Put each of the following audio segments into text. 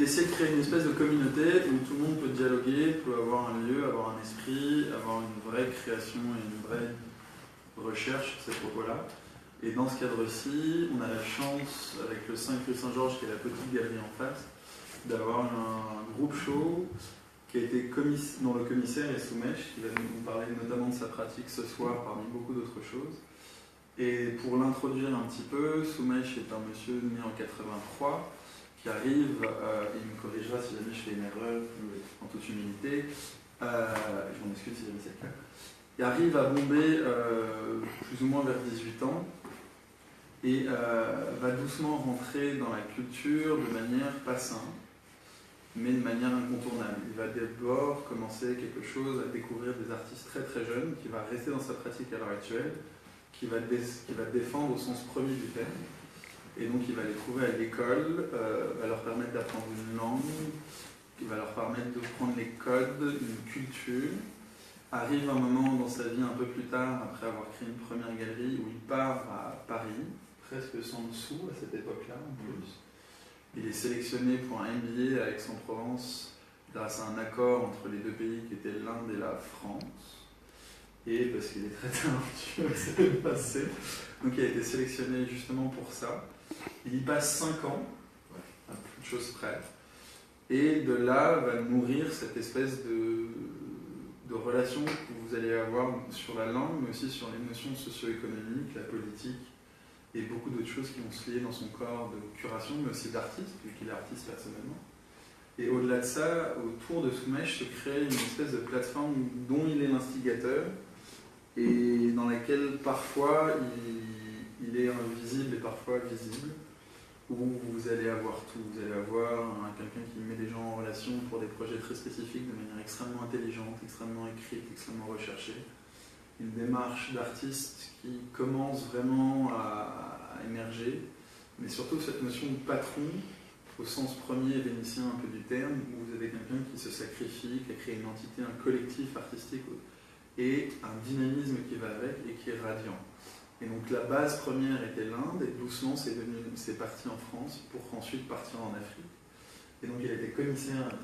d'essayer de créer une espèce de communauté où tout le monde peut dialoguer, peut avoir un lieu, avoir un esprit, avoir une vraie création et une vraie recherche sur ces propos-là. Et dans ce cadre-ci, on a la chance, avec le 5 rue Saint-Georges, qui est la petite galerie en face, d'avoir un groupe show qui a été dont le commissaire est Sumesh, qui va nous parler notamment de sa pratique ce soir parmi beaucoup d'autres choses. Et pour l'introduire un petit peu, Sumesh est un monsieur né en 83 qui arrive, il me corrigera si jamais je fais une erreur, en toute humilité, je m'en excuse si jamais c'est le cas, il arrive à Bombay plus ou moins vers 18 ans et va doucement rentrer dans la culture de manière pas simple, mais de manière incontournable. Il va d'abord commencer quelque chose à découvrir des artistes très très jeunes, qui va rester dans sa pratique à l'heure actuelle, qui va défendre au sens premier du terme. Et donc il va les trouver à l'école, va leur permettre d'apprendre une langue, il va leur permettre de prendre les codes, une culture. Arrive un moment dans sa vie un peu plus tard, après avoir créé une première galerie, où il part à Paris, presque sans sous à cette époque-là en plus. Il est sélectionné pour un MBA à Aix-en-Provence grâce à un accord entre les deux pays qui étaient l'Inde et la France. Et parce qu'il est très talentueux, ça s'est passé. Donc il a été sélectionné justement pour ça. Il y passe 5 ans, à peu de choses près. Et de là va nourrir cette espèce de relation que vous allez avoir sur la langue, mais aussi sur les notions socio-économiques, la politique, et beaucoup d'autres choses qui vont se lier dans son corps de curation, mais aussi d'artiste, vu qu'il est artiste personnellement. Et au-delà de ça, autour de Sumesh se crée une espèce de plateforme dont il est l'instigateur, et dans laquelle parfois il est invisible et parfois visible, où vous allez avoir tout. Vous allez avoir quelqu'un qui met des gens en relation pour des projets très spécifiques de manière extrêmement intelligente, extrêmement écrite, extrêmement recherchée. Une démarche d'artiste qui commence vraiment à émerger, mais surtout cette notion de patron, au sens premier vénitien un peu du terme, où vous avez quelqu'un qui se sacrifie, qui a créé une entité, un collectif artistique, et un dynamisme qui va avec et qui est radiant. Et donc la base première était l'Inde, et doucement c'est parti en France, pour ensuite partir en Afrique. Et donc il a été co-commissaire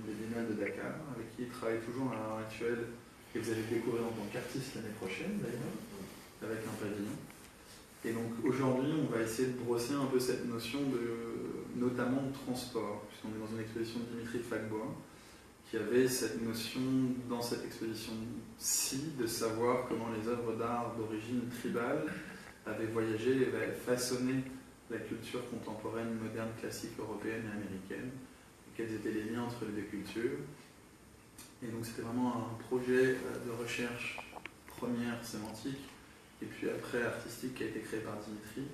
du Biennale de Dakar, avec qui il travaille toujours à l'heure actuelle, et vous allez le découvrir en tant qu'artiste l'année prochaine d'ailleurs, avec un pavillon. Et donc aujourd'hui on va essayer de brosser un peu cette notion notamment de transport, puisqu'on est dans une exposition de Dimitri Fagbois, qui avait cette notion dans cette exposition-ci de savoir comment les œuvres d'art d'origine tribale avaient voyagé et avaient façonné la culture contemporaine, moderne, classique, européenne et américaine, et quels étaient les liens entre les deux cultures. Et donc c'était vraiment un projet de recherche première sémantique, et puis après artistique, qui a été créé par Dimitri.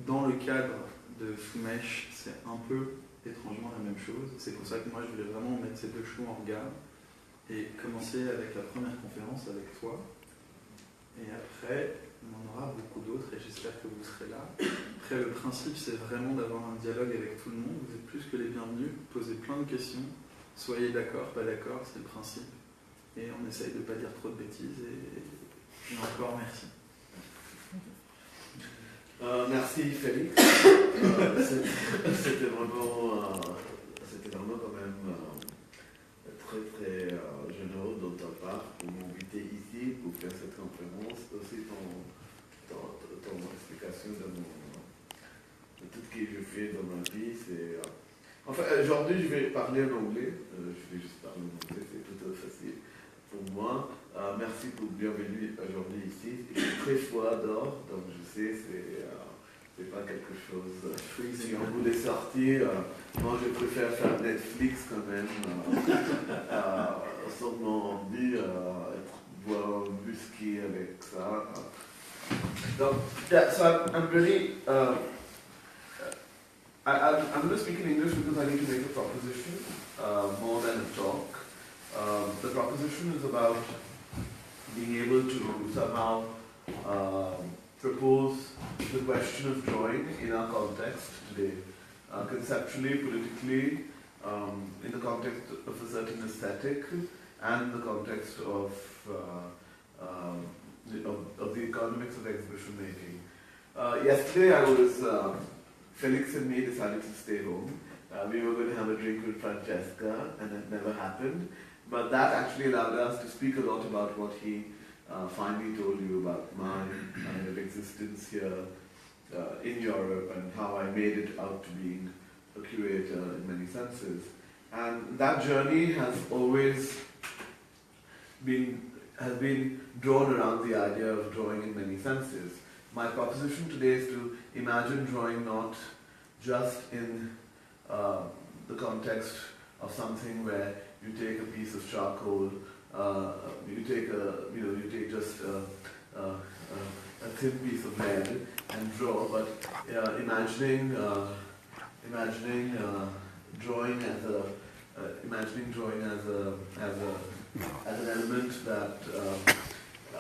Dans le cadre de Sumesh, c'est un peu étrangement la même chose. C'est pour ça que moi je voulais vraiment mettre ces deux shows en regard et commencer avec la première conférence avec toi. Et après, on en aura beaucoup d'autres et j'espère que vous serez là. Après, le principe, c'est vraiment d'avoir un dialogue avec tout le monde. Vous êtes plus que les bienvenus. Posez plein de questions. Soyez d'accord, pas d'accord, c'est le principe. Et on essaye de ne pas dire trop de bêtises. Et encore merci. Merci Félix. C'était vraiment quand même très très généreux de ta part pour m'inviter ici pour faire cette conférence, aussi ton explication de tout ce que je fais dans ma vie. Enfin, aujourd'hui je vais parler en anglais, je vais juste parler en anglais, c'est tout facile pour moi. Merci pour bienvenue aujourd'hui ici. Il est très froid dehors, donc je sais c'est pas quelque chose. Si on voulait sortir, moi je préfère faire Netflix quand même, sans mon envie, boire un whisky avec ça. Donc, yeah, so I'm really. I'm going to speak in English because I need to make a proposition more than a talk. The proposition is about being able to somehow propose the question of drawing in our context today, conceptually, politically, in the context of a certain aesthetic, and in the context of the economics of exhibition making. Yesterday Felix and me decided to stay home, We were going to have a drink with Francesca, and it never happened. But that actually allowed us to speak a lot about what he finally told you about my kind of existence here in Europe and how I made it out to being a curator in many senses. And that journey has always been drawn around the idea of drawing in many senses. My proposition today is to imagine drawing not just in the context of something where you take a piece of charcoal, you take just a thin piece of lead and draw, but imagining drawing as an element that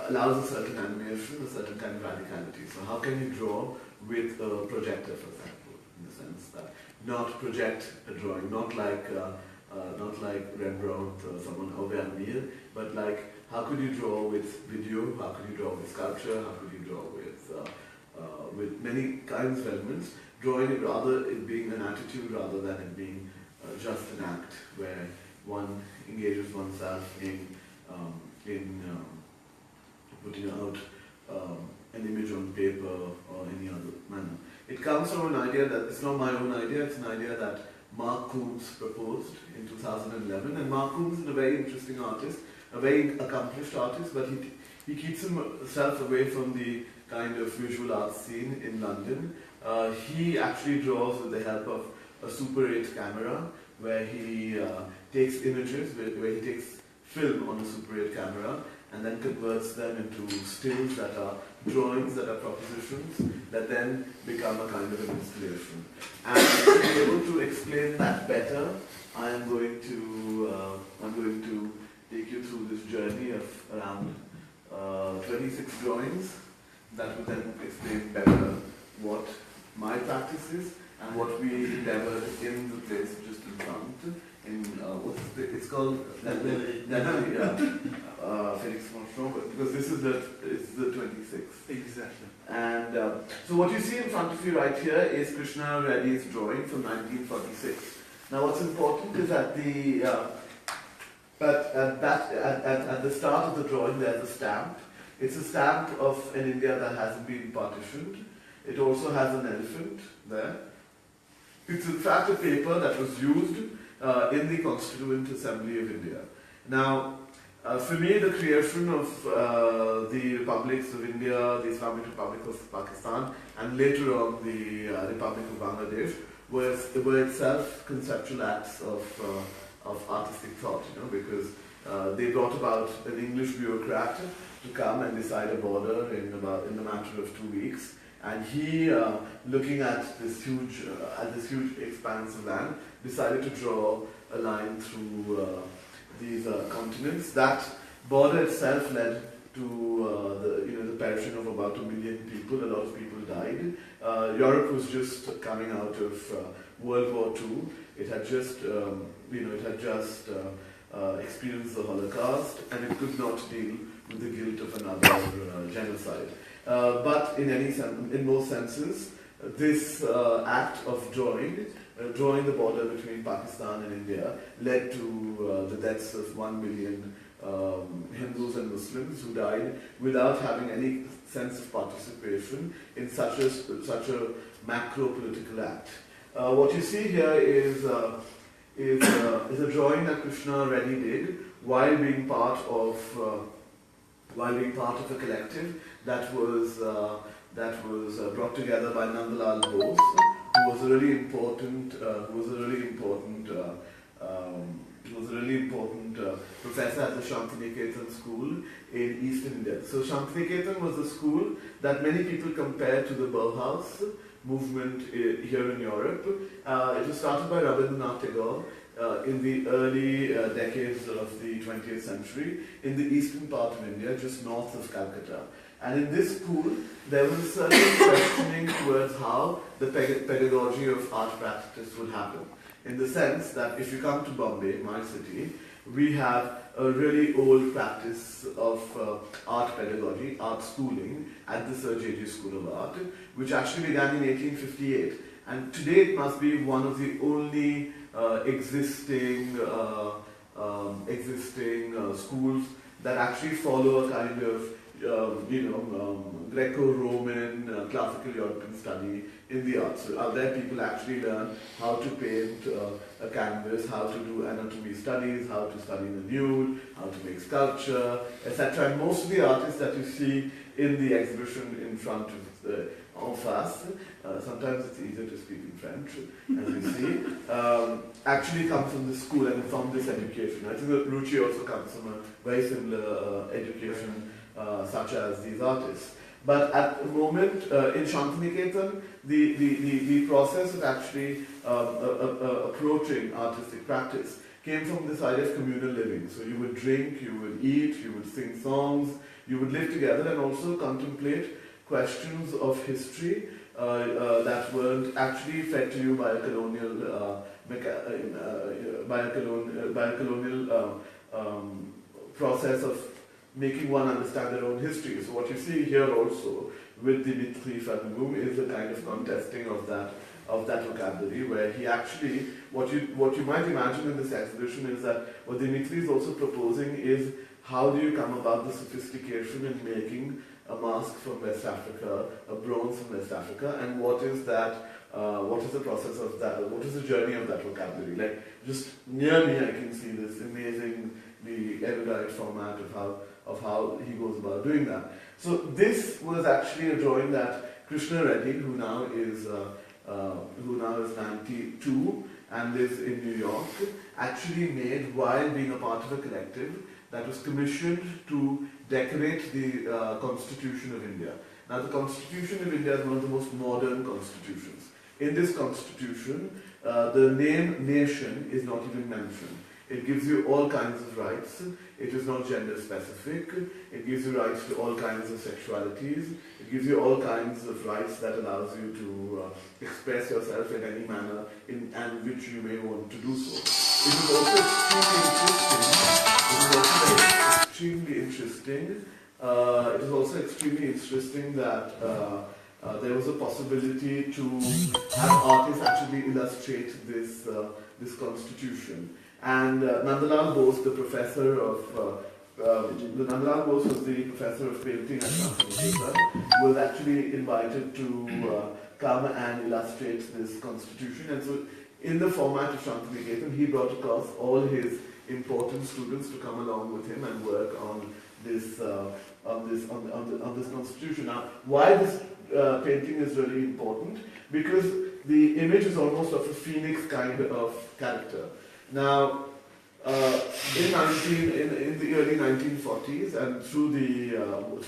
allows a certain animation, a certain kind of radicality. So how can you draw with a projector, for example, in the sense that not project a drawing, not like Rembrandt or someone or Vermeer, but like how could you draw with video, how could you draw with sculpture, how could you draw with many kinds of elements, drawing it rather it being an attitude rather than it being just an act where one engages oneself in putting out an image on paper or any other manner. It comes from an idea that it's not my own idea, it's an idea that Mark Coombs proposed in 2011, and Mark Coombs is a very interesting artist, a very accomplished artist, but he keeps himself away from the kind of visual arts scene in London. He actually draws with the help of a Super 8 camera, where he takes images, where he takes film on a Super 8 camera, and then converts them into stills that are drawings, that are propositions, that then become a kind of an installation. And to be able to explain that better, I am going to take you through this journey of around 26 drawings that will then explain better what my practice is and what we endeavored in the place just in front. It's called Felix Monchon, because this is the 26th. Exactly. And so what you see in front of you right here is Krishna Reddy's drawing from 1946. Now what's important is at the start of the drawing there's a stamp. It's a stamp of an India that hasn't been partitioned. It also has an elephant there. It's in fact a paper that was used in the Constituent Assembly of India. Now, for me, the creation of the republics of India, the Islamic Republic of Pakistan, and later on the Republic of Bangladesh were itself conceptual acts of artistic thought, because they brought about an English bureaucrat to come and decide a border in the matter of 2 weeks. And he, looking at this huge expanse of land, decided to draw a line through these continents. That border itself led to the perishing of about 1 million people. A lot of people died. Europe was just coming out of World War II. It had just experienced the Holocaust, and it could not deal with the guilt of another genocide. But in most senses, this act of drawing the border between Pakistan and India led to the deaths of 1 million Hindus and Muslims who died without having any sense of participation in such a macro political act. What you see here is a drawing that Krishna Reddy did while being part of a collective that was brought together by Nandalal Bose, who was a really important professor at the Shantiniketan school in East India. So Shantiniketan was a school that many people compare to the Bauhaus movement here in Europe. It was started by Rabindranath Tagore in the early decades of the 20th century in the eastern part of India, just north of Calcutta. And in this school, there was a certain questioning towards how the pedagogy of art practice would happen. In the sense that if you come to Bombay, my city, we have a really old practice of art pedagogy, art schooling at the Sir J.J. School of Art, which actually began in 1858. And today it must be one of the only existing schools that actually follow a kind of Greco-Roman classical European study in the arts. So out there people actually learn how to paint a canvas, how to do anatomy studies, how to study the nude, how to make sculpture, etc. And most of the artists that you see in the exhibition in front of en face, sometimes it's easier to speak in French, as you see, actually come from this school and from this education. I think that Ruchi also comes from a very similar education such as these artists. But at the moment, in Shantiniketan, the process of actually approaching artistic practice came from this idea of communal living. So you would drink, you would eat, you would sing songs, you would live together and also contemplate questions of history that weren't actually fed to you by a colonial process of making one understand their own history. So what you see here also with Dimitri Fanagum is a kind of contesting of that vocabulary, where he actually, what you might imagine in this exhibition is that what Dimitri is also proposing is how do you come about the sophistication in making a mask from West Africa, a bronze from West Africa, and what is that? What is the process of that? What is the journey of that vocabulary? Like just near me, I can see this amazingly erudite format of how he goes about doing that. So this was actually a drawing that Krishna Reddy, who now is 92 and lives in New York, actually made while being a part of a collective that was commissioned to decorate the Constitution of India. Now the Constitution of India is one of the most modern constitutions. In this constitution, the name nation is not even mentioned. It gives you all kinds of rights. It is not gender specific. It gives you rights to all kinds of sexualities. It gives you all kinds of rights that allows you to express yourself in any manner in which you may want to do so. It is also extremely interesting. It is also extremely interesting that there was a possibility to have artists actually illustrate this constitution. And Nandalal Bose, the professor of Nandalal Bose was the professor of painting at Shantiniketan, was actually invited to come and illustrate this constitution. And so, in the format of Shantiniketan, he brought across all his important students to come along with him and work on this constitution. Now, why this painting is really important? Because the image is almost of a phoenix kind of character. Now, in the early 1940s and through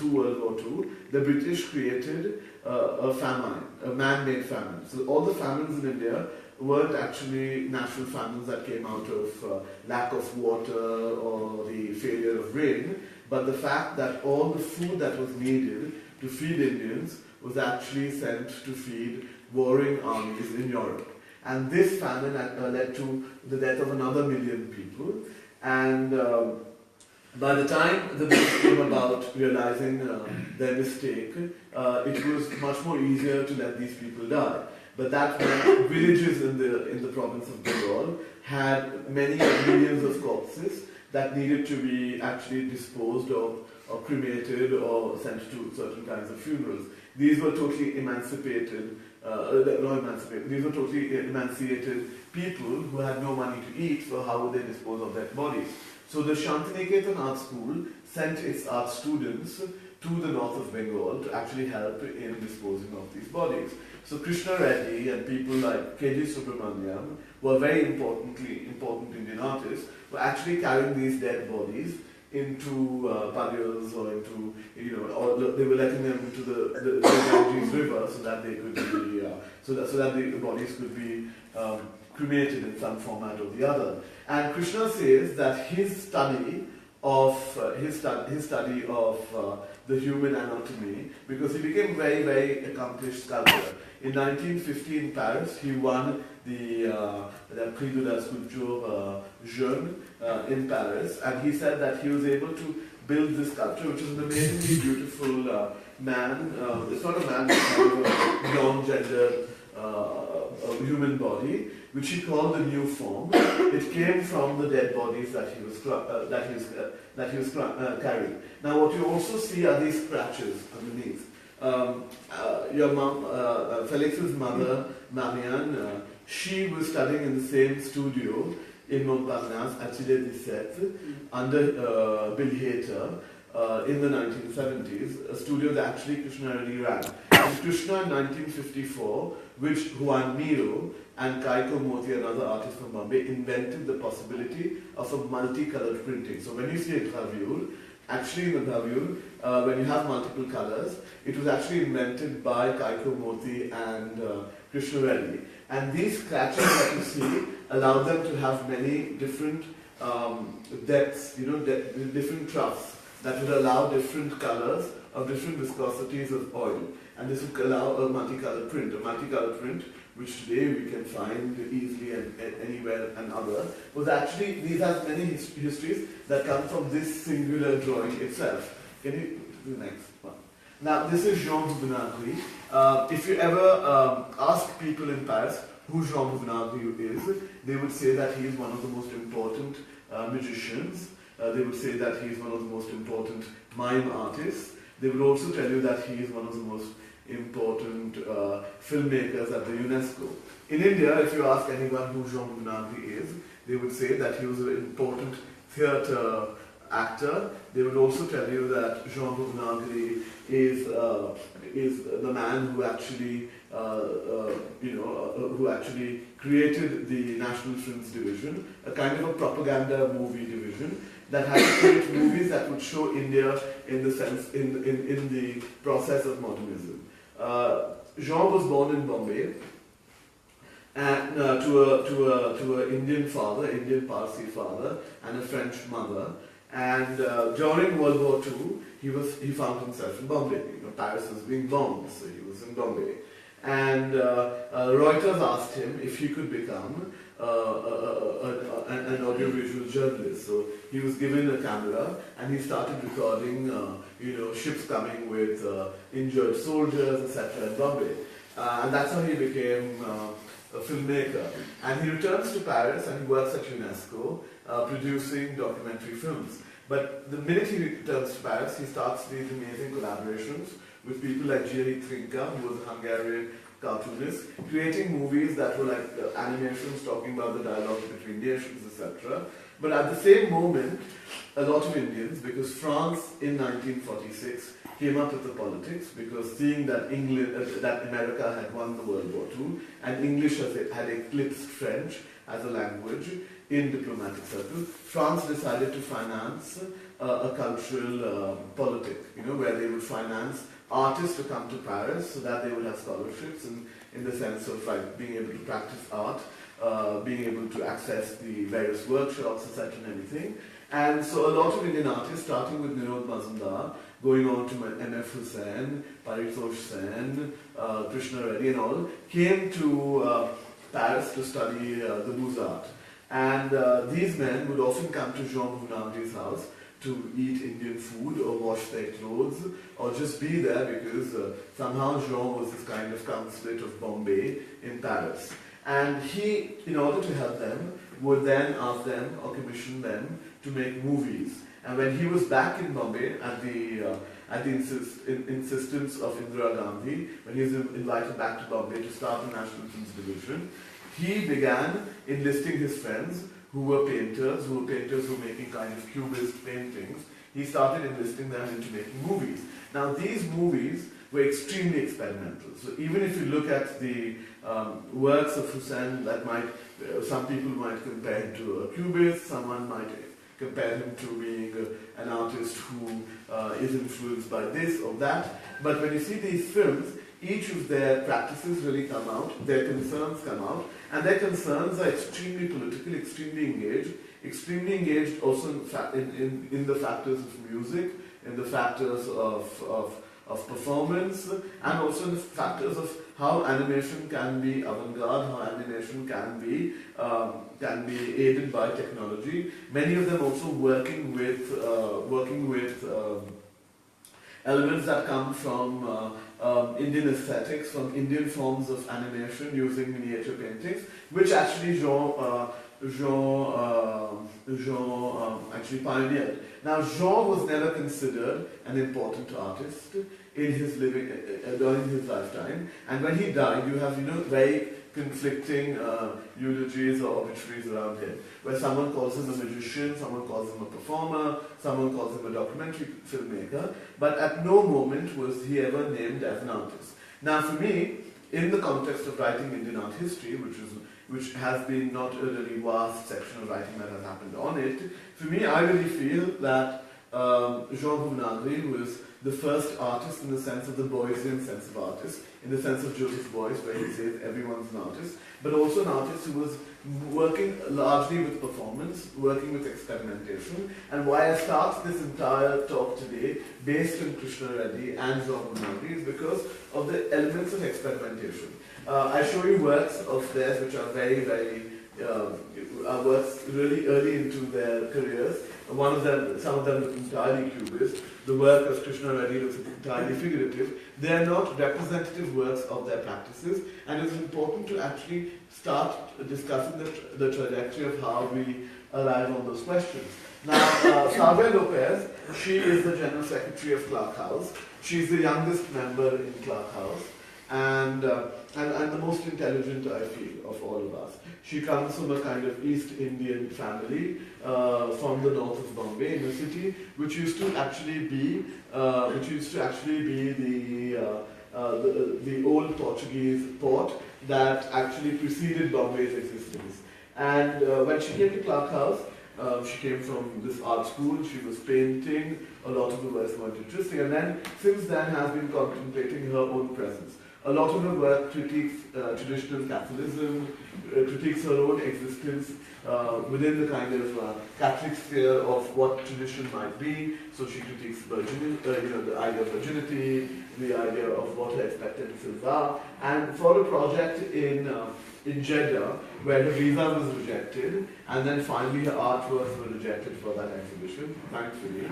World War II, the British created a famine, a man-made famine. So all the famines in India weren't actually natural famines that came out of lack of water or the failure of rain, but the fact that all the food that was needed to feed Indians was actually sent to feed warring armies in Europe. And this famine led to the death of another 1 million people. And by the time the British came about realizing their mistake, it was much more easier to let these people die. But that meant villages in the province of Bengal had many millions of corpses that needed to be actually disposed of or cremated or sent to certain kinds of funerals. These were totally emancipated these were totally emancipated people who had no money to eat, so how would they dispose of their bodies? So the Shantiniketan Art School sent its art students to the north of Bengal to actually help in disposing of these bodies. So Krishna Reddy and people like K.G. Subramaniam were very important Indian artists, were actually carrying these dead bodies into panniers or into, or they were letting them into the Ganges River so that they could be, so that the bodies could be cremated in some format or the other. And Krishna says that his study of the human anatomy, because he became very, very accomplished sculptor. In 1950 in Paris, he won the Prix de la Sculpture Jeune in Paris, and he said that he was able to build this sculpture, which is an amazingly beautiful man. It's not a man, it's kind of a non-gender human body, which he called the new form. It came from the dead bodies that he was carrying. Now, what you also see are these scratches underneath. Your mom, Felix's mother, Marianne, she was studying in the same studio in Montparnasse at Chile 17 under Bill Hader in the 1970s, a studio that actually Krishna Reddy ran. In Krishna in 1954, which Juan Miro and Kaiko Moti, another artist from Bombay, invented the possibility of a multicolored printing. So when you see a gravure, actually in the gravure, when you have multiple colors, it was actually invented by Kaiko Moti and Krishna Reddy. And these scratches that you see allow them to have many different depths, different troughs that would allow different colors of different viscosities of oil. And this would allow a multicolored print. A multicolored print, which today we can find easily and anywhere and other, was actually, these have many histories that come from this singular drawing itself. Can you do the next one? Now, this is Jean Bhownagary. If you ever ask people in Paris who Jean Bhownagary is, they would say that he is one of the most important magicians. They would say that he is one of the most important mime artists. They would also tell you that he is one of the most important filmmakers at the UNESCO. In India, if you ask anyone who Jean Bhownagary is, they would say that he was an important theatre actor. They would also tell you that Jean Bhownagary is the man who actually, who actually created the National Films Division, a kind of a propaganda movie division that had to create movies that would show India in the sense in the process of modernism. Jean was born in Bombay, and to an Indian father, Indian Parsi father, and a French mother. And during World War II, he found himself in Bombay. Paris was being bombed, so he was in Bombay. And Reuters asked him if he could become an audiovisual journalist. So he was given a camera and he started recording, ships coming with injured soldiers, etc. in Bombay. And that's how he became a filmmaker. And he returns to Paris and he works at UNESCO, producing documentary films. But the minute he returns to Paris, he starts these amazing collaborations with people like Jiří Trinka, who was a Hungarian cartoonist, creating movies that were like animations talking about the dialogue between nations, etc. But at the same moment, a lot of Indians, because France in 1946 came up with the politics, because seeing that that America had won the World War II, and English had eclipsed French as a language in diplomatic circles, France decided to finance a cultural politic, where they would finance artists to come to Paris so that they would have scholarships in the sense of like being able to practice art, being able to access the various workshops, etc. and everything. And so a lot of Indian artists, starting with Nirod Mazumdar, going on to M.F. Hussain, Paritosh Sen, Krishna Reddy and all, came to Paris to study the Beaux-Arts. And these men would often come to Jean Bhownagary's house to eat Indian food or wash their clothes or just be there because somehow Jean was this kind of consulate of Bombay in Paris. And he, in order to help them, would then ask them or commission them to make movies. And when he was back in Bombay at the insistence of Indira Gandhi, when he was invited back to Bombay to start the National Films Division, he began enlisting his friends who were painters who were making kind of cubist paintings. He started enlisting them into making movies. Now these movies were extremely experimental. So even if you look at the works of Hussain, that some people might compare him to a cubist, someone might compare him to being an artist who is influenced by this or that. But when you see these films, each of their practices really come out, their concerns come out, and their concerns are extremely political, extremely engaged also in the factors of music, in the factors of performance, and also in the factors of how animation can be avant-garde, how animation can be aided by technology. Many of them also working with elements that come from Indian aesthetics, from Indian forms of animation using miniature paintings, which actually Jean actually pioneered. Now, Jean was never considered an important artist in his living during his lifetime, and when he died, you have very conflicting eulogies or obituaries around him, where someone calls him a magician, someone calls him a performer, someone calls him a documentary filmmaker, but at no moment was he ever named as an artist. Now, for me, in the context of writing Indian art history, which has been not a really vast section of writing that has happened on it, for me, I really feel that Jean Bhownagary was the first artist in the sense of the Boysian sense of artist, in the sense of Joseph Beuys, where he says everyone's an artist, but also an artist who was working largely with performance, working with experimentation. And why I start this entire talk today based on Krishna Reddy and Jean Bhownagary is because of the elements of experimentation. I show you works of theirs which are very, very works really early into their careers. One of them, some of them look entirely cubist. The work of Krishna Reddy looks entirely figurative. They are not representative works of their practices, and it's important to actually start discussing the trajectory of how we arrive on those questions. Now, Saviya Lopes, she is the General Secretary of Clark House. She's the youngest member in Clark House, and the most intelligent, I feel, of all of us. She comes from a kind of East Indian family from the north of Bombay, in a city which used to actually be the old Portuguese port that actually preceded Bombay's existence. And when she came to Clark House, she came from this art school, she was painting, a lot of the works weren't interesting, and then since then has been contemplating her own presence. A lot of her work critiques traditional Catholicism, critiques her own existence within the kind of Catholic sphere of what tradition might be. So she critiques the idea of virginity, the idea of what her expectancies are. And for a project in Jeddah, where her visa was rejected, and then finally her artworks were rejected for that exhibition. Thankfully,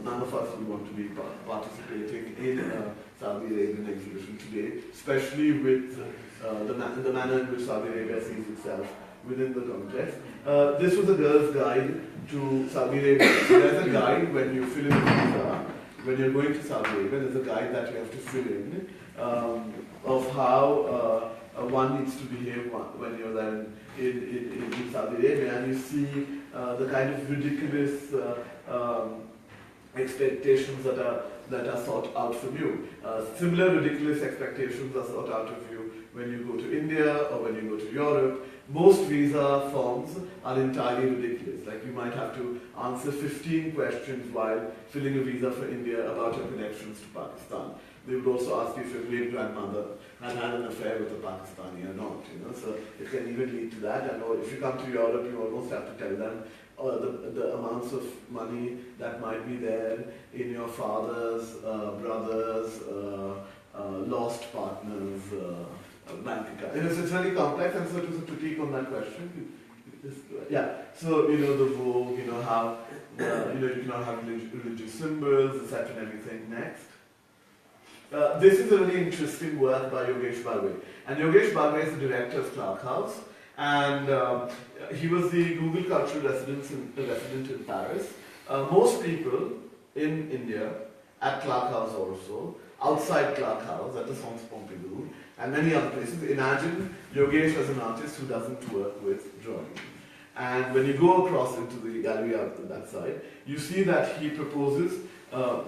none of us would want to be participating in a Saudi Arabian exhibition today, especially with the manner in which Saudi Arabia sees itself within the context. This was a girl's guide to Saudi Arabia. So there's a guide when you fill in a visa, when you're going to Saudi Arabia, there's a guide that you have to fill in of how one needs to behave when you're there in Saudi Arabia, and you see the kind of ridiculous expectations that are sought out from you. Similar ridiculous expectations are sought out of you when you go to India or when you go to Europe. Most visa forms are entirely ridiculous. Like you might have to answer 15 questions while filling a visa for India about your connections to Pakistan. They would also ask you if your great grandmother had an affair with a Pakistani or not. So it can even lead to that. And if you come to Europe, you almost have to tell them the amounts of money that might be there in your father's brothers, lost partners' bank account. It's very complex, and so it was a critique on that question. So the Vogue, how you cannot have religious symbols, etc. and everything. Next. This is a really interesting work by Yogesh Bagwe. And Yogesh Bagwe is the director of Clark House, and he was the Google Cultural resident in Paris. Most people in India, at Clark House also, outside Clark House, at the Centre Pompidou, and many other places, imagine Yogesh as an artist who doesn't work with drawing. And when you go across into the gallery out to that side, you see that he proposes a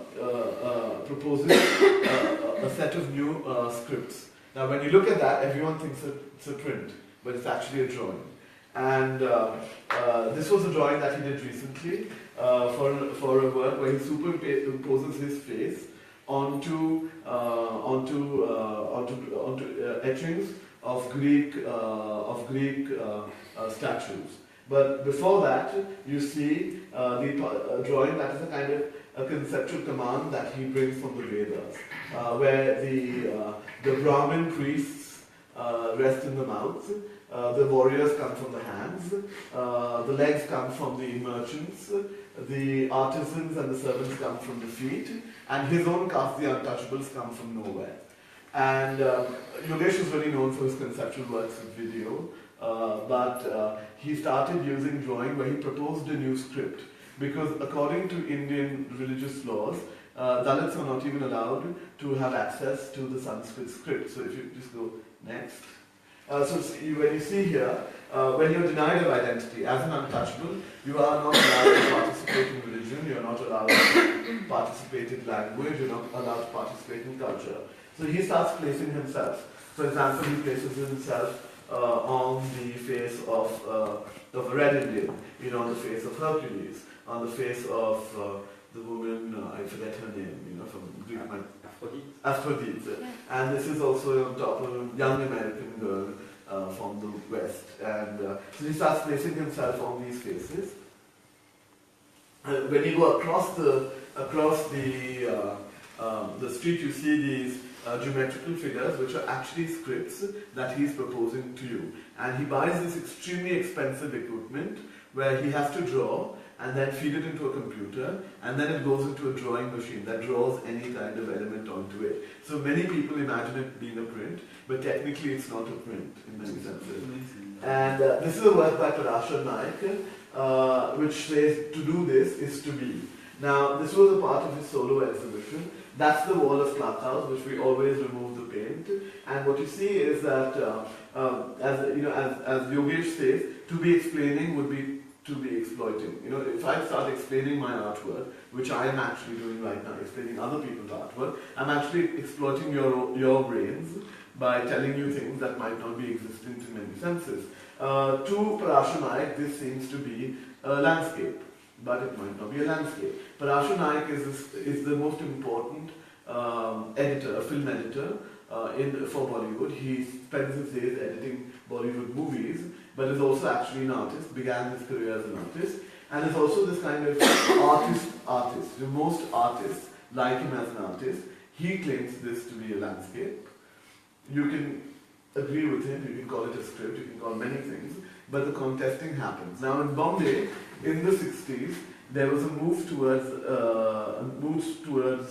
set of new scripts. Now when you look at that, everyone thinks it's a print, but it's actually a drawing. And this was a drawing that he did recently for a work where he superimposes his face onto etchings of Greek statues. But before that, you see the drawing that is a kind of a conceptual command that he brings from the Vedas, where the Brahmin priests rest in the mouth. The warriors come from the hands. The legs come from the merchants. The artisans and the servants come from the feet. And his own caste, the untouchables, come from nowhere. And Yogesh is really known for his conceptual works with video, but he started using drawing where he proposed a new script. Because according to Indian religious laws, Dalits are not even allowed to have access to the Sanskrit script. So if you just go next. When you see here, when you're denied of identity as an untouchable, you are not allowed to participate in religion, you're not allowed to participate in language, you're not allowed to participate in culture. So he starts placing himself. For example, he places himself on the face of a red Indian, on the face of Hercules, on the face of the woman, I forget her name, from Greek Aphrodite. Yeah. And this is also on top of a young American girl from the West. And so he starts placing himself on these faces. When you go across the street, you see these geometrical figures which are actually scripts that he's proposing to you. And he buys this extremely expensive equipment where he has to draw and then feed it into a computer, and then it goes into a drawing machine that draws any kind of element onto it. So many people imagine it being a print, but technically it's not a print in many senses. And this is a work by Parashar Naik, which says to do this is to be. Now, this was a part of his solo exhibition. That's the wall of Clubhouse, which we always remove the paint. And what you see is that, as Yogesh says, to be explaining would be to be exploiting. If I start explaining my artwork, which I am actually doing right now, explaining other people's artwork, I'm actually exploiting your brains by telling you things that might not be existent in many senses. To Parashar Naik, this seems to be a landscape, but it might not be a landscape. Parashar Naik is the most important editor, film editor for Bollywood. He spends his days editing Bollywood movies, but is also actually an artist, began his career as an artist, and is also this kind of artist. Most artists like him as an artist. He claims this to be a landscape. You can agree with him, you can call it a script, you can call many things, but the contesting happens. Now in Bombay, in the 60s, there was a move towards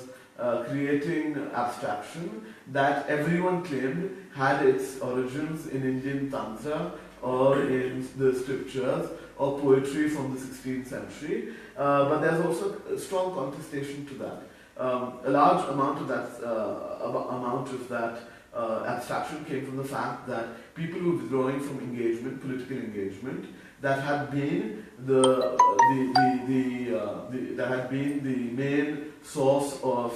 creating abstraction that everyone claimed had its origins in Indian Tantra or in the scriptures or poetry from the 16th century. But there's also a strong contestation to that. A large amount of that abstraction came from the fact that people who were drawing from engagement, political engagement, that had been the main source of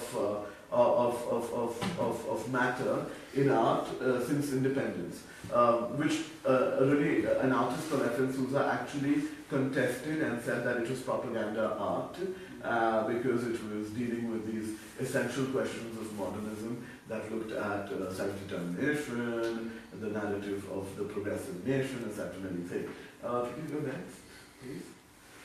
matter in art since independence, which really an artist called F.N. Souza actually contested and said that it was propaganda art because it was dealing with these essential questions of modernism that looked at self-determination, the narrative of the progressive nation, etc. and everything. Can you go next, please?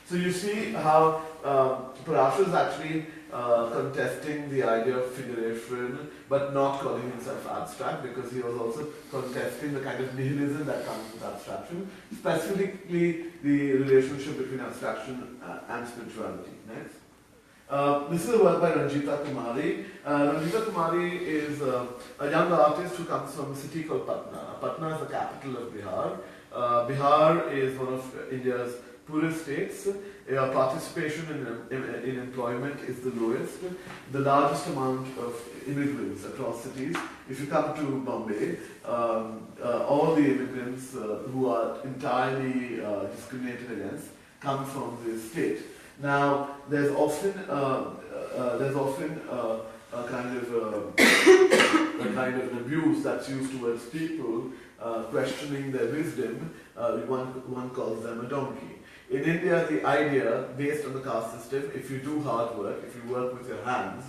So you see how Parashar is actually contesting the idea of figuration, but not calling himself abstract, because he was also contesting the kind of nihilism that comes with abstraction, specifically the relationship between abstraction and spirituality. Next. This is a work by Ranjeeta Kumari. Ranjeeta Kumari is a young artist who comes from a city called Patna. Patna is the capital of Bihar. Bihar is one of India's poorest states. Participation in employment is the lowest. The largest amount of immigrants across cities. If you come to Bombay, all the immigrants who are entirely discriminated against come from this state. Now, there's often a kind of an abuse that's used towards people questioning their wisdom. One calls them a donkey. In India, the idea, based on the caste system, if you do hard work, if you work with your hands,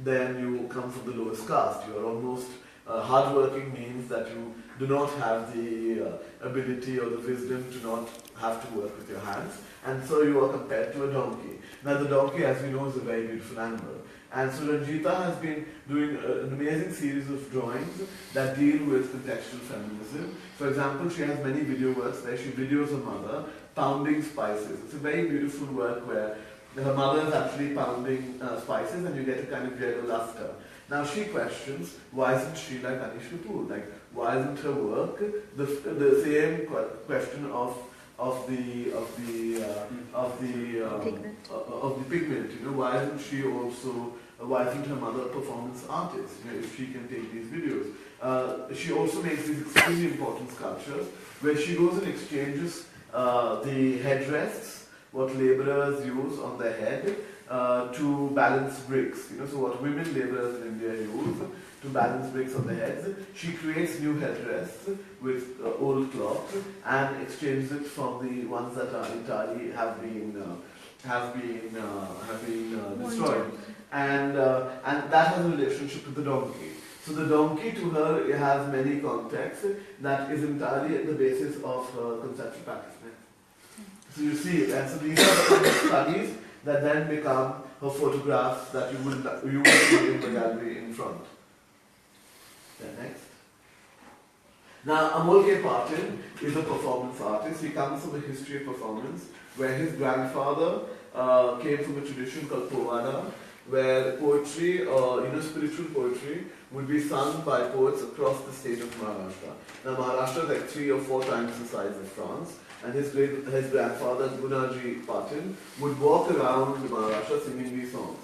then you come from the lowest caste. You are almost hardworking means that you do not have the ability or the wisdom to not have to work with your hands, and so you are compared to a donkey. Now the donkey, as we know, is a very beautiful animal. And so Ranjeeta has been doing an amazing series of drawings that deal with contextual feminism. For example, she has many video works where she videos her mother pounding spices. It's a very beautiful work where her mother is actually pounding spices and you get a kind of yellow luster. Now she questions, why isn't she like Anish Kapoor? Like, why isn't her work the same question of the pigment? You know, why isn't she also? Why isn't her mother a performance artist? You know, if she can take these videos, she also makes these extremely important sculptures where she goes and exchanges the headrests, what labourers use on their head, to balance bricks. You know, so what women labourers in India use to balance bricks on their heads, she creates new headrests with old cloth and exchanges it from the ones that are entirely have been destroyed. And that has a relationship with the donkey. So the donkey to her it has many contexts that is entirely at the basis of her conceptual practice. So you see it, and so these are the kind of studies that then become her photographs that you will see in the gallery in front. Then next. Now Amol K Patil is a performance artist. He comes from a history of performance where his grandfather came from a tradition called Povada, where poetry, spiritual poetry, would be sung by poets across the state of Maharashtra. Now Maharashtra is like 3 or 4 times the size of France, and his grandfather, Bhownagary Patil, would walk around Maharashtra singing these songs.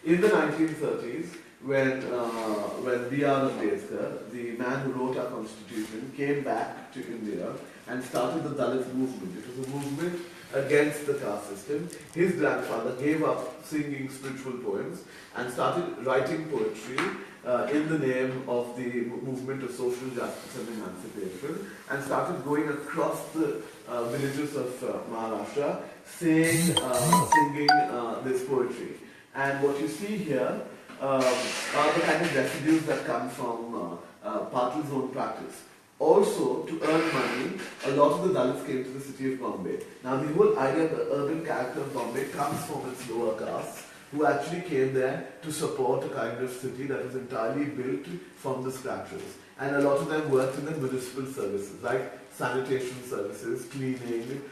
In the 1930s, when B.R. Ambedkar, the man who wrote our constitution, came back to India and started the Dalit movement. It was a movement against the caste system. His grandfather gave up singing spiritual poems and started writing poetry in the name of the movement of social justice and emancipation, and started going across the villages of Maharashtra singing this poetry. And what you see here are the kind of residues that come from Patil's own practice. Also, to earn money, a lot of the Dalits came to the city of Bombay. Now, the whole idea of the urban character of Bombay comes from its lower castes, who actually came there to support a kind of city that was entirely built from the scratches. And a lot of them worked in the municipal services, like sanitation services, cleaning,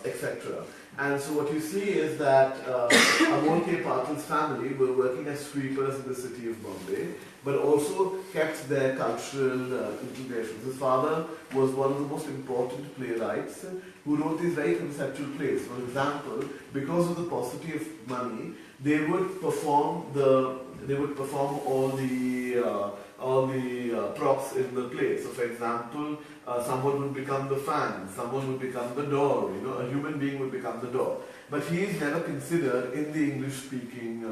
etc. And so what you see is that Amol K Patil's family were working as sweepers in the city of Bombay, but also kept their cultural integrations. His father was one of the most important playwrights who wrote these very conceptual plays. For example, because of the paucity of money, they would perform all the props in the play. So, for example, someone would become the fan, someone would become the door. You know, a human being would become the door. But he is never considered in the English-speaking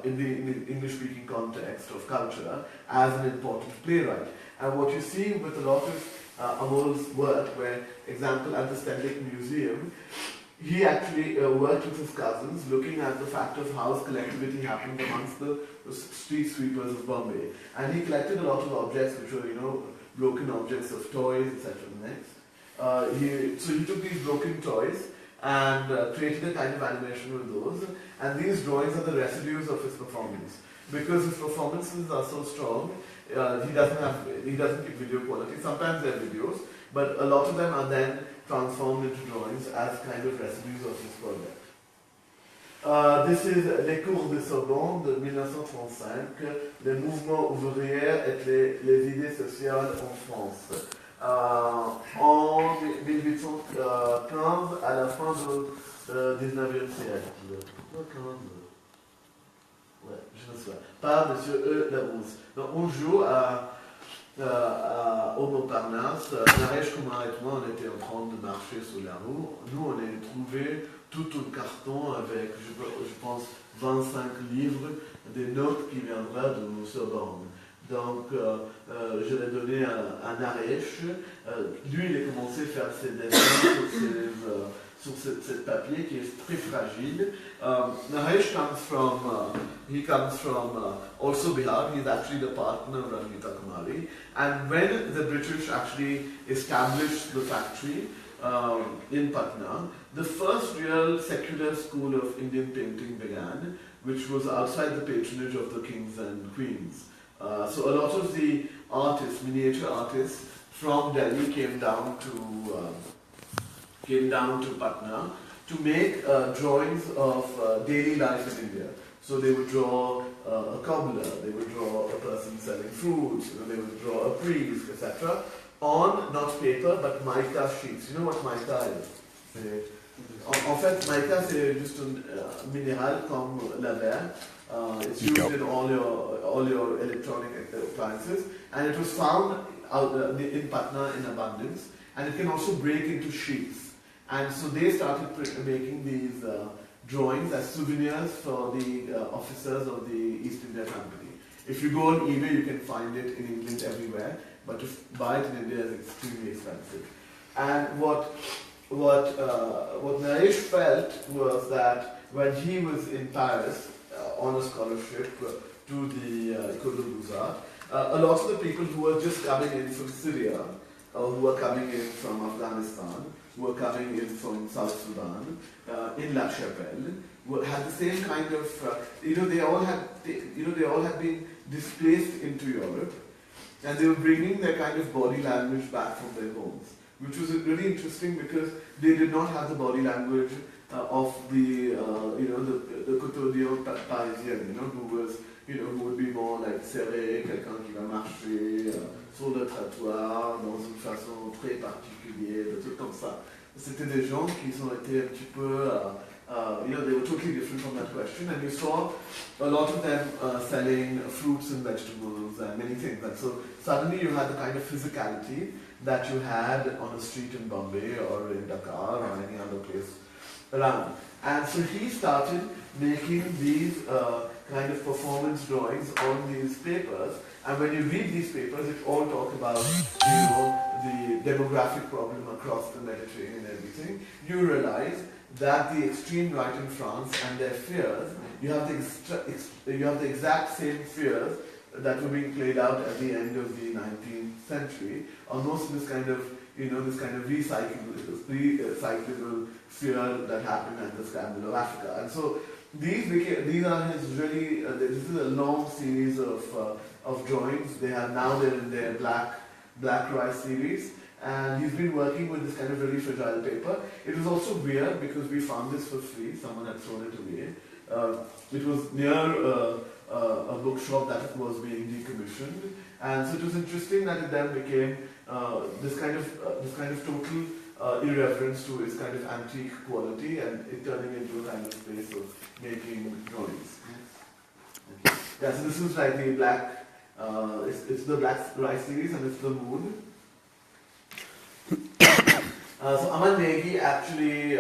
English-speaking context of culture as an important playwright. And what you see with a lot of Amol's work, where, example, at the Stedelijk Museum, he actually worked with his cousins, looking at the fact of how collectivity happened amongst the street sweepers of Bombay. And he collected a lot of objects which were, broken objects of toys, etc. Next. So he took these broken toys and created a kind of animation with those. And these drawings are the residues of his performance. Because his performances are so strong, he doesn't keep video quality. Sometimes they're videos, but a lot of them are then transformed into drawings as kind of residues of his project. This is Les cours de Sorbonne de 1935, les mouvements ouvriers et les idées sociales en France. En 1815, à la fin du 19e siècle. Ouais, je me souviens. Par M. E. Larousse. Donc on joue au Montparnasse. Naresh Kumar et moi, on était en train de marcher sur la roue. Nous, on a trouvé tout un carton avec, je pense, 25 livres, des notes qui viendraient de Sorbonne. Donc, je l'ai donné à Naresh. Lui, il a commencé à faire ses dessins sur ce papier qui est très fragile. Naresh comes from also Bihar. He is actually the partner of Ranjeeta Kumari. And when the British actually established the factory in Patna, the first real secular school of Indian painting began, which was outside the patronage of the kings and queens. So a lot of the artists, miniature artists from Delhi came down to Patna to make drawings of daily life in India. So they would draw a cobbler, they would draw a person selling fruits, they would draw a priest, etc. on not paper but mica sheets. You know what mica is? En fait, mica c'est juste un minéral comme la verre. It's used in all your electronic appliances, and it was found in Patna in abundance, and it can also break into sheets. And so they started making these drawings as souvenirs for the officers of the East India Company. If you go on eBay, you can find it in England everywhere, but to buy it in India is extremely expensive. And what Naresh felt was that when he was in Paris on a scholarship to the École des Beaux-Arts, a lot of the people who were just coming in from Syria, who were coming in from Afghanistan, who were coming in from South Sudan, in La Chapelle, had the same kind of, they all had been displaced into Europe, and they were bringing their kind of body language back from their homes, which was really interesting because they did not have the body language of the couturier parisien, who would be more like serré, quelqu'un qui va marcher sur le trottoir dans une façon très particulière, des trucs comme ça. C'était des gens qui ont été un petit peu, they were totally different from that question, and you saw a lot of them selling fruits and vegetables and many things. And so suddenly you had the kind of physicality that you had on a street in Bombay or in Dakar or any other place around. And so he started making these kind of performance drawings on these papers. And when you read these papers, it all talk about, the demographic problem across the Mediterranean and everything. You realize that the extreme right in France and their fears, you have the exact same fears that were being played out at the end of the 19th century, almost this kind of recyclable fear that happened at the Scandal of Africa. And so these are his really, this is a long series of drawings. They're in their black rice series, and he's been working with this kind of really fragile paper. It was also weird because we found this for free, someone had thrown it away. It was near a bookshop that was being decommissioned, and so it was interesting that it then became this kind of total irreverence to its kind of antique quality, and it turning into a kind of space of making drawings. Okay. Yeah, so this is like the black, it's the black rice series, and it's the moon. So Aman Negi actually,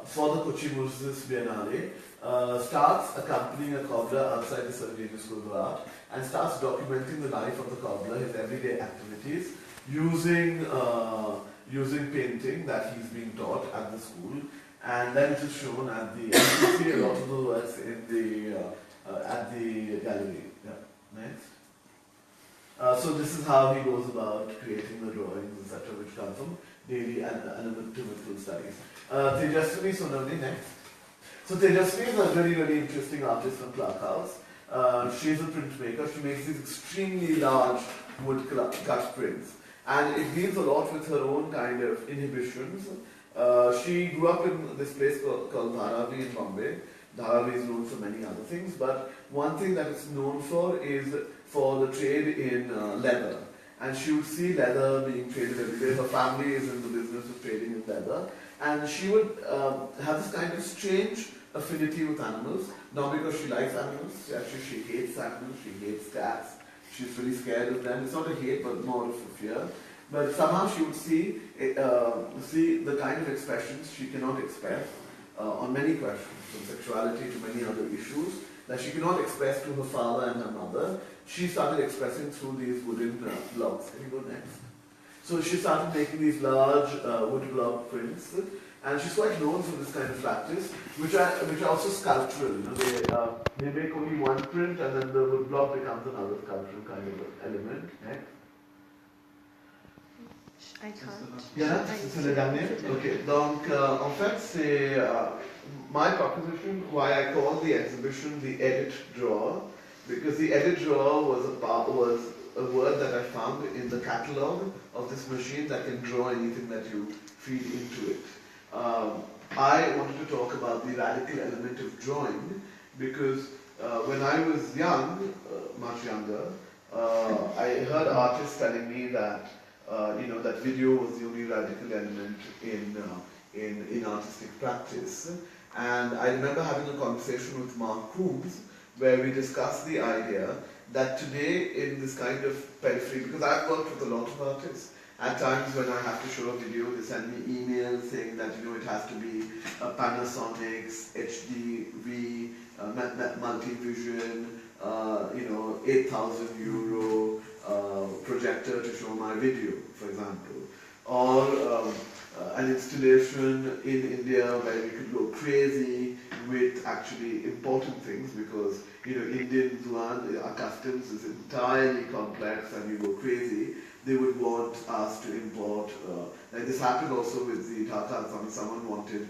for the Kochi Moses Biennale, starts accompanying a cobbler outside the Sardinia School of Art and starts documenting the life of the cobbler, his everyday activities, using painting that he's being taught at the school, and then it is shown at the, and you see a lot of the works in the at the gallery. Yeah. Next. So this is how he goes about creating the drawings, etc., which come from daily and anatomical studies. Tejswini Sonawane next. So Tejswini is a very, very interesting artist from Clark House. She's a printmaker. She makes these extremely large wood cut prints. And it deals a lot with her own kind of inhibitions. She grew up in this place called Dharavi in Bombay. Dharavi is known for many other things, but one thing that it's known for is for the trade in leather. And she would see leather being traded every day. Her family is in the business of trading in leather. And she would have this kind of strange affinity with animals. Not because she likes animals, actually she hates animals, she hates cats. She's really scared of them. It's not a hate, but more of a fear. But somehow she would see the kind of expressions she cannot express on many questions, from sexuality to many other issues, that she cannot express to her father and her mother. she started expressing through these wooden blocks. Can you go next? So she started making these large wood block prints, and she's quite known for this kind of practice, which are also sculptural. You know, they make only one print, and then the wood block becomes another sculptural kind of element. Next. I can't. Yeah, c'est le dernier. Okay. Donc, en fait, c'est my proposition why I call the exhibition the edit drawer, because the edit drawer was a word that I found in the catalogue of this machine that can draw anything that you feed into it. I wanted to talk about the radical element of drawing because when I was young, much younger, I heard artists telling me that that video was the only radical element in artistic practice. And I remember having a conversation with Mark Coombs where we discussed the idea that today in this kind of periphery, because I've worked with a lot of artists, at times when I have to show a video, they send me emails saying that it has to be a Panasonic's HDV, multi-vision, 8,000 euro projector to show my video, for example. Or an installation in India where we could go crazy with actually importing things because Indians our customs is entirely complex and we go crazy. They would want us to import, like this happened also with the Tata, someone wanted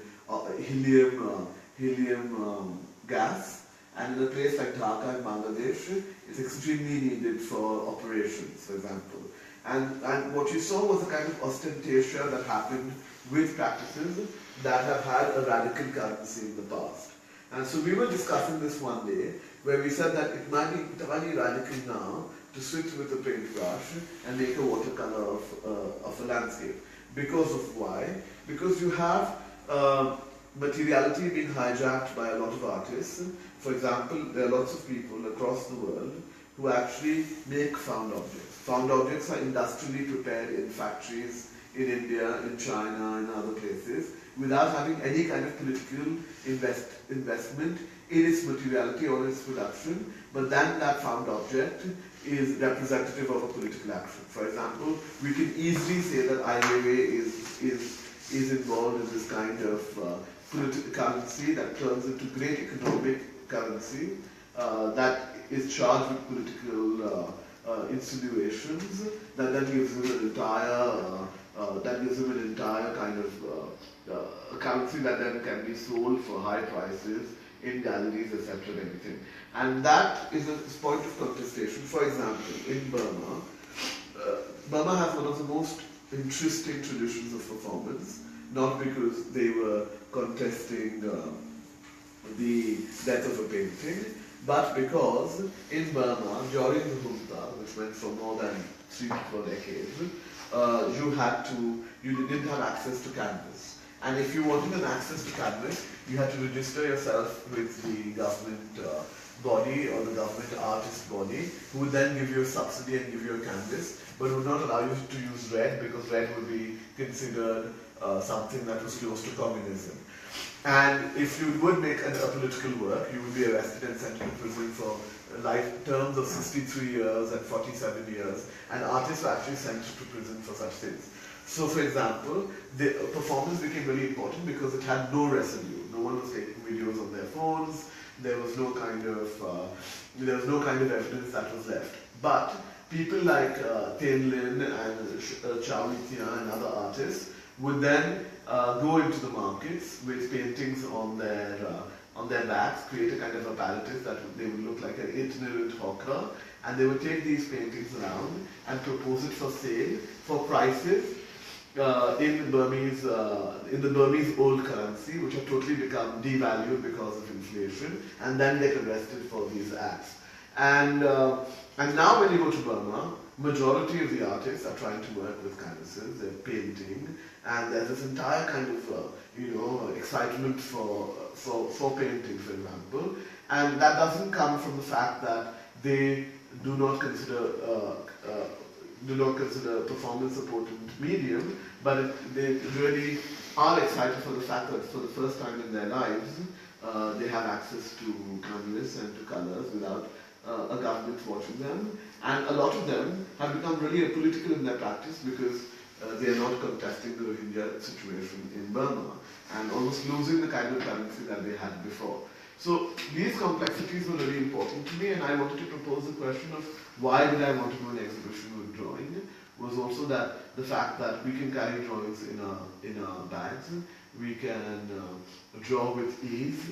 helium gas, and in a place like Dhaka in Bangladesh, it's extremely needed for operations, for example. And what you saw was a kind of ostentation that happened with practices that have had a radical currency in the past. And so we were discussing this one day, where we said that it might be entirely radical now to switch with a paintbrush and make a watercolor of a landscape. Because of why? Because you have materiality being hijacked by a lot of artists. For example, there are lots of people across the world who actually make found objects. Found objects are industrially prepared in factories in India, in China, in other places, without having any kind of political investment in its materiality or its production, but then that found object is representative of a political action. For example, we can easily say that Ai Weiwei is involved in this kind of political currency that turns into great economic currency that is charged with political insinuations that then gives him an entire kind of currency that then can be sold for high prices in galleries, etc. and everything. And that is a point of contestation. For example, in Burma, Burma has one of the most interesting traditions of performance, not because they were contesting the death of a painting, but because in Burma, during the junta, which went for more than 3 to 4 decades, you didn't have access to canvas. And if you wanted an access to canvas, you had to register yourself with the government body or the government artist body, who would then give you a subsidy and give you a canvas, but would not allow you to use red because red would be considered something that was close to communism. And if you would make a political work, you would be arrested and sent to prison for life terms of 63 years and 47 years, and artists were actually sent to prison for such things. So, for example, the performance became very important because it had no residue. No one was taking videos on their phones. There was no kind of evidence that was left. But people like Tien Lin and Chow Li-Tia and other artists would then go into the markets with paintings on their backs, create a kind of apparatus that they would look like an itinerant hawker, and they would take these paintings around and propose it for sale for prices in the Burmese old currency, which have totally become devalued because of inflation, and then get arrested for these acts. And now when you go to Burma, majority of the artists are trying to work with canvases, they're painting, and there's this entire kind of excitement for painting, for example, and that doesn't come from the fact that they do not consider performance a potent medium, but they really are excited for the fact that for the first time in their lives they have access to canvas and to colors without a government watching them, and a lot of them have become really apolitical in their practice because they are not contesting the Rohingya situation in Burma and almost losing the kind of currency that they had before. So these complexities were really important to me, and I wanted to propose the question of why did I want to do an exhibition with drawing, was also that the fact that we can carry drawings in our bags, we can draw with ease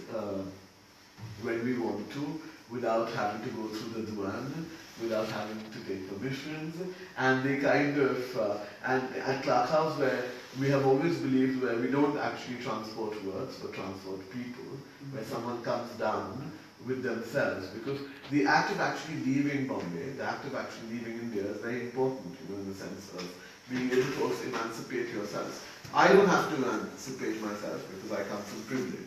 when we want to, without having to go through the Duan, without having to take permissions, and they kind of, and at Clark House, where we have always believed where we don't actually transport works but transport people, where someone comes down with themselves, because the act of actually leaving Bombay, the act of actually leaving India is very important, in the sense of being able to also emancipate yourselves. I don't have to emancipate myself because I come from privilege,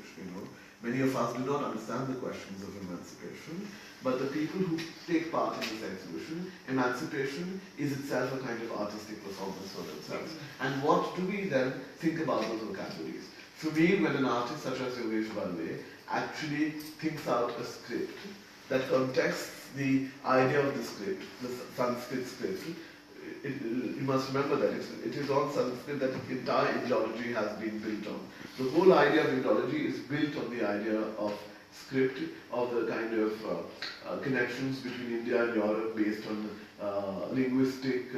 Many of us do not understand the questions of emancipation, but the people who take part in this exhibition, emancipation is itself a kind of artistic performance for themselves. And what do we then think about those vocabularies? For me, when an artist such as Naresh Kumar actually thinks out a script that contexts the idea of the script, the Sanskrit script, you must remember that it is on Sanskrit that the entire Indology has been built on. The whole idea of Indology is built on the idea of script, of the kind of connections between India and Europe based on linguistic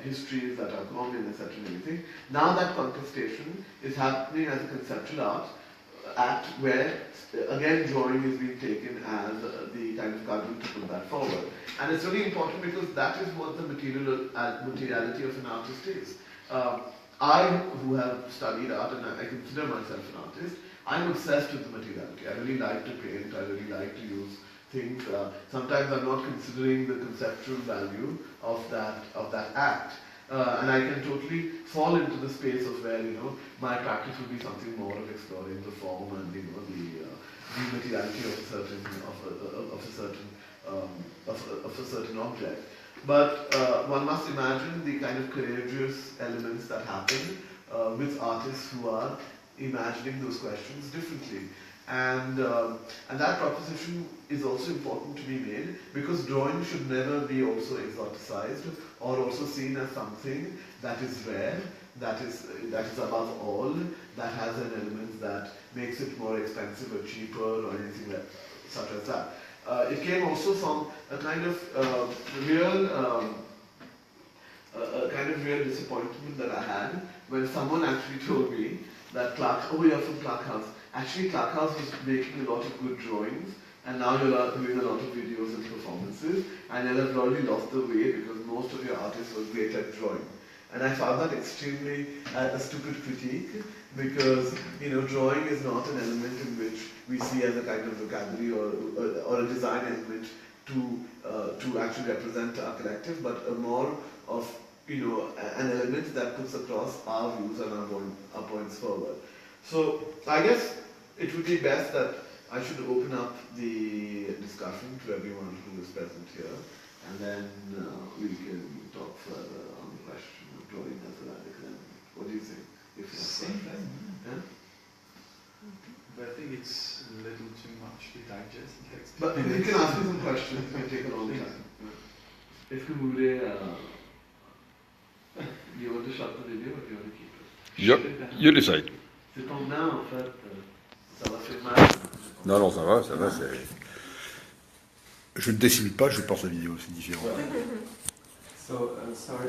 histories that are common, etc. and everything. Now that contestation is happening as a conceptual act where, again, drawing is being taken as the kind of cudgel to put that forward. And it's really important because that is what the materiality of an artist is. I, who have studied art, and I consider myself an artist, I'm obsessed with the materiality. I really like to paint, I really like to use things. Sometimes I'm not considering the conceptual value of that act. And I can totally fall into the space of where, my practice would be something more of exploring the form and, the materiality of a certain object. But one must imagine the kind of courageous elements that happen with artists who are imagining those questions differently. And that proposition is also important to be made because drawing should never be also exoticized or also seen as something that is rare, that is above all, that has an element that makes it more expensive or cheaper or anything such as that. It came also from a kind of real disappointment that I had when someone actually told me that you're from Clark House. Actually, Clark House was making a lot of good drawings, and now you're doing a lot of videos and performances, and you'll have already lost the way because most of your artists were great at drawing. And I found that extremely a stupid critique because drawing is not an element in which we see as a kind of vocabulary or a design element to actually represent our collective, but a more of an element that puts across our views and our points forward. So I guess it would be best that I should open up the discussion to everyone who is present here, and then we can talk further on the question of drawing as a radical element. What do you think? Same thing. Yeah? But I think it's a little too much to digest. But you can ask me some questions, it can take a long time. If you want to shut the video or do you want to keep it? You decide. C'est ton main en fait, ça va faire mal. Non, ça va, c'est... Je ne décide pas, je porte la vidéo, c'est différent. So, sorry.